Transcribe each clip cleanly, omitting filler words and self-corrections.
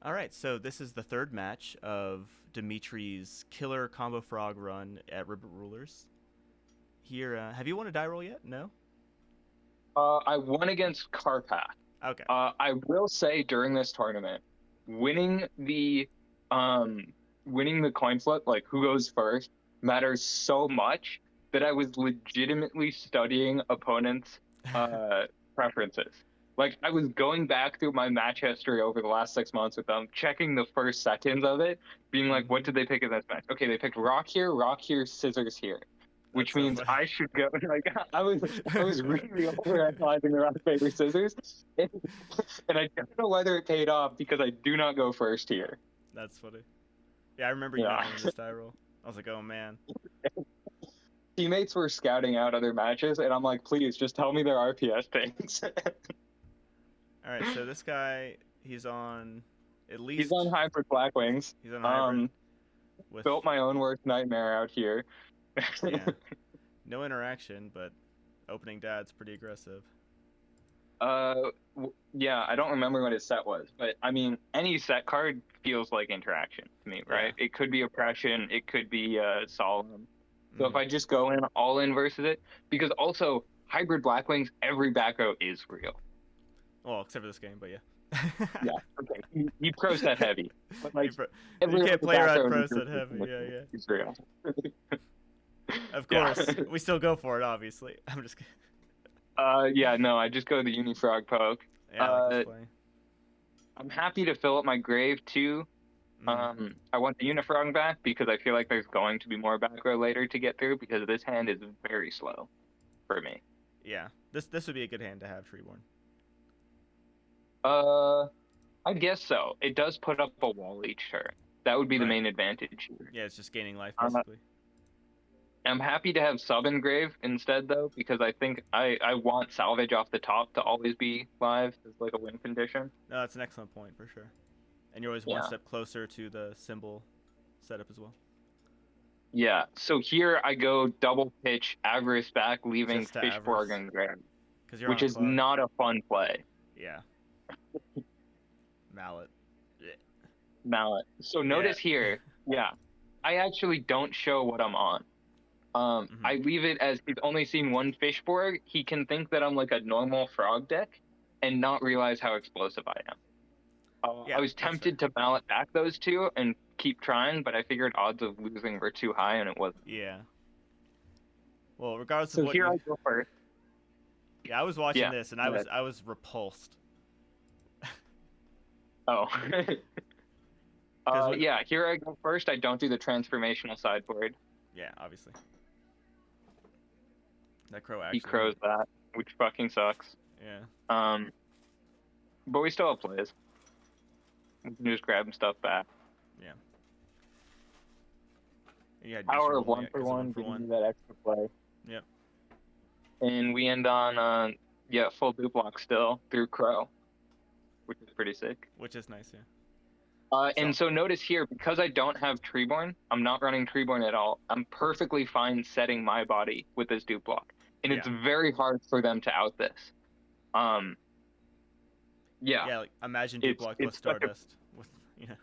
All right, so this is the third match of Dimitri's killer combo frog run at Ribbit Rulers. Here, have you won a die roll yet? No? I won against Carpath. Okay. I will say during this tournament, winning the um winning the coin flip, like who goes first, matters so much that I was legitimately studying opponents' uh preferences. Like I was going back through my match history over the last 6 months with them, checking the first seconds of it, being like, what Mm-hmm. did they pick in this match? Okay, they picked rock here, scissors here, That's which so means funny. I should go. Like I was really overanalyzing the rock paper scissors, and, and I don't know whether it paid off because I do not go first here. That's funny. Yeah, I remember you Yeah, not winning this die roll. I was like, oh man. teammates were scouting out other matches, and I'm like, please just tell me their RPS things. All right, so this guy, he's on at He's on least hybrid Black Wings. he's on hybrid Um, with built my own worst nightmare out here. yeah, no interaction, but opening dad's pretty aggressive. Yeah, I don't remember what his set was, but I mean, any set card feels like interaction to me, Yeah. right? It could be oppression, it could be solemn. So if Mm-hmm. I just go in all in versus it, because also hybrid Blackwings, every back row is real. Well, except for this game, but yeah. Yeah, okay. He pro set heavy, but you, like you every can't other play back around row in pro the set group heavy. Yeah, yeah. is real. Of Yeah. course, we still go for it. Obviously, I'm just kidding. Yeah, no, I just go the Unifrog poke. Yeah, I like this Uh, play. I'm happy to fill up my grave too. Mm-hmm. I want the Unifrog back because I feel like there's going to be more back row later to get through because this hand is very slow for me. Yeah, this would be a good hand to have Treeborn. Uh, I guess so. It does put up a wall each turn. That would be the Right. main advantage here. Yeah, it's just gaining life Uh, basically. I'm happy to have sub engrave instead though because I think I want salvage off the top to always be live as like a win condition. No, that's an excellent point for sure. And you're always one Yeah. step closer to the symbol setup as well. Yeah. So here I go double pitch Avarice back, leaving Just to Fishborg Avarice, engrave, because you're on which a is clock. not a fun play. Yeah. Mallet. Mallet. So Yeah. notice here, yeah, I actually don't show what I'm on. Mm-hmm. I leave it as he's only seen one Fishborg. He can think that I'm like a normal frog deck and not realize how explosive I am. I Yeah, was that's fair. tempted to mallet back those two and keep trying, but I figured odds of losing were too high and it wasn't. Yeah. Well, regardless of So what here you, I go first. yeah, I was watching Yeah. this and Go ahead. I was repulsed. Oh. Because what? Yeah, here I go first. I don't do the transformational sideboard. Yeah, obviously. That crow He actually. crows that, which fucking sucks. Yeah. Um, but we still have plays. We can just grab stuff back. Yeah. And you had Power of usable one for one, for giving one. you that extra play. Yep. And we end on yeah, full boot block still through Crow, which is pretty sick. Which is nice, yeah. And so notice here, because I don't have Treeborn, I'm not running Treeborn at all. I'm perfectly fine setting my body with this dupe block. And it's Yeah. very hard for them to out this. Yeah. Yeah, like imagine Deep Block with it's such a Stardust with you know.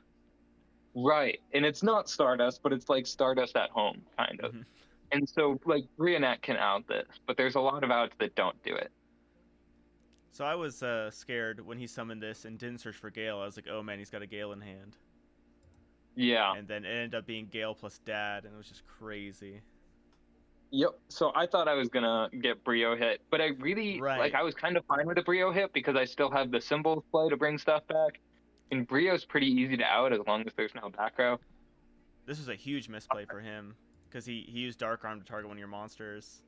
right. And it's not Stardust, but it's like Stardust at home, kind of. Mm-hmm. And so like Brionet can out this, but there's a lot of outs that don't do it. So I was scared when he summoned this and didn't search for Gale. I was like, oh man, he's got a Gale in hand. Yeah. And then it ended up being Gale plus Dad, and it was just crazy. Yep. So I thought I was gonna get Brio hit, but I really Right. I was kind of fine with the Brio hit because I still have the symbols play to bring stuff back. And Brio's pretty easy to out as long as there's no back row. This was a huge misplay for him because he used Dark Arm to target one of your monsters.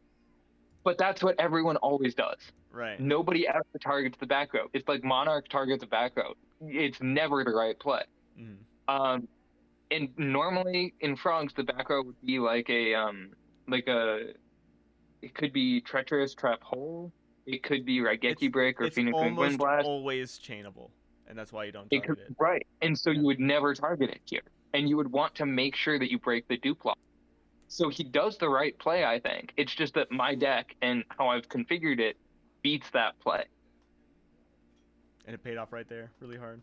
But that's what everyone always does. Right. Nobody ever targets the back row. It's like Monarch targets the back row. It's never the right play. Mm-hmm. And normally in frogs the back row would be like it could be Treacherous Trap Hole. It could be Raigeki Break or It's Phoenix Wind almost Blast. always chainable, and that's why you don't It could target it. right. And so Yeah. you would never target it here. And you would want to make sure that you break the dupe lock. So he does the right play, I think. It's just that my deck and how I've configured it beats that play. And it paid off right there, really hard.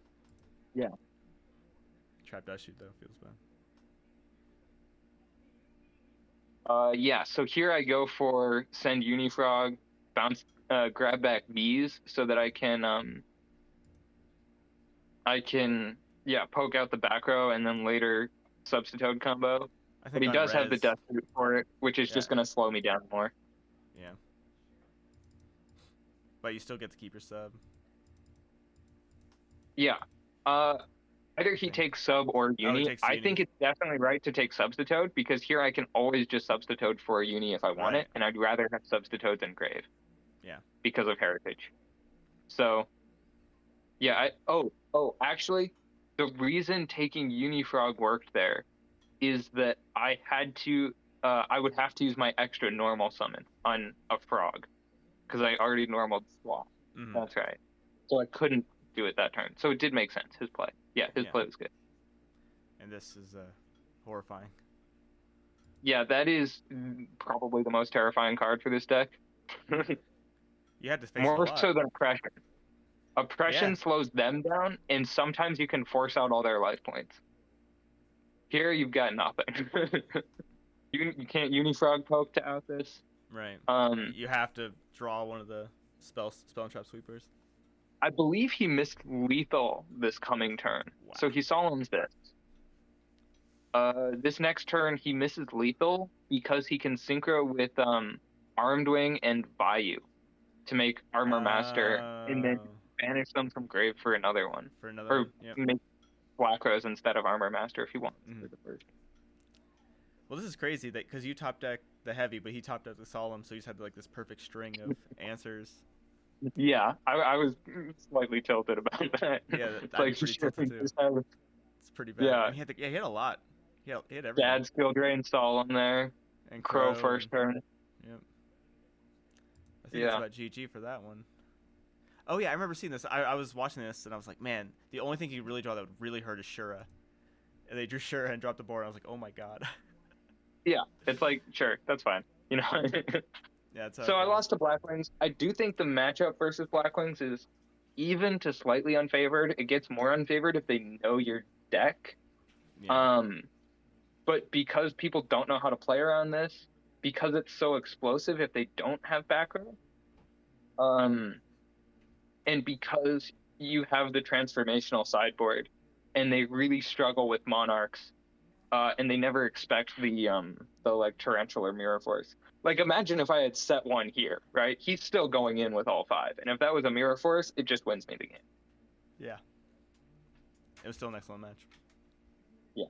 Yeah. trap dash shoot though. Feels bad. Yeah, so here I go for send Unifrog, bounce, grab back bees so that I can, yeah, poke out the back row and then later substitute combo. I But think he on does have the res. death root for it, which is Yeah. just gonna slow me down more. Yeah. But you still get to keep your sub. Yeah. Either he takes sub or uni. takes I uni. think it's definitely right to take substitute because here I can always just substitute for a uni if I want Right. it, and I'd rather have substitute than grave. Yeah. Because of heritage. So yeah, actually, the reason taking Unifrog worked there is that I would have to use my extra normal summon on a frog because I already normaled swap. Mm-hmm. That's right. So I couldn't do it that turn. So it did make sense. His play. Yeah, his Yeah. play was good. And this is horrifying. Yeah, that is probably the most terrifying card for this deck. You had to face More it a lot. so than oppression. Oppression Yeah. slows them down, and sometimes you can force out all their life points. Here you've got nothing. You can't Unifrog poke to out this. Right. Um, You have to draw one of the spell and trap sweepers. I believe he missed lethal this coming turn. Wow. So he solemns this. This next turn he misses lethal because he can synchro with Armed Wing and Bayou to make Armor Master and then banish them from grave for another one. For another Or one. Yep. make Black Rose instead of Armor Master if he wants Mhm. for the first. Well, this is crazy that because you top deck the heavy, but he top decked the solemn, so you just had like this perfect string of answers. Yeah, I was slightly tilted about that. Yeah, It's I'd be like pretty sure, tilted too. just have It's pretty bad. Yeah. And he had a lot. He had everything. Dad skill drain Solemn there. And Crow first and, turn. Yep. I think it's about GG for that one. Oh yeah, I remember seeing this. I was watching this and I was like, man, the only thing you really draw that would really hurt is Shura. And they drew Shura and dropped the board. And I was like, oh my god. Yeah, it's like sure, that's fine. You know. Yeah. It's So I lost to Blackwings. I do think the matchup versus Blackwings is even to slightly unfavored. It gets more unfavored if they know your deck. Yeah. But because people don't know how to play around this, because it's so explosive if they don't have back row, and because you have the transformational sideboard, and they really struggle with Monarchs, and they never expect the like Torrential or Mirror Force. Like imagine if I had set one here, right? He's still going in with all 5, and if that was a Mirror Force, it just wins me the game. Yeah. It was still an excellent match. Yeah.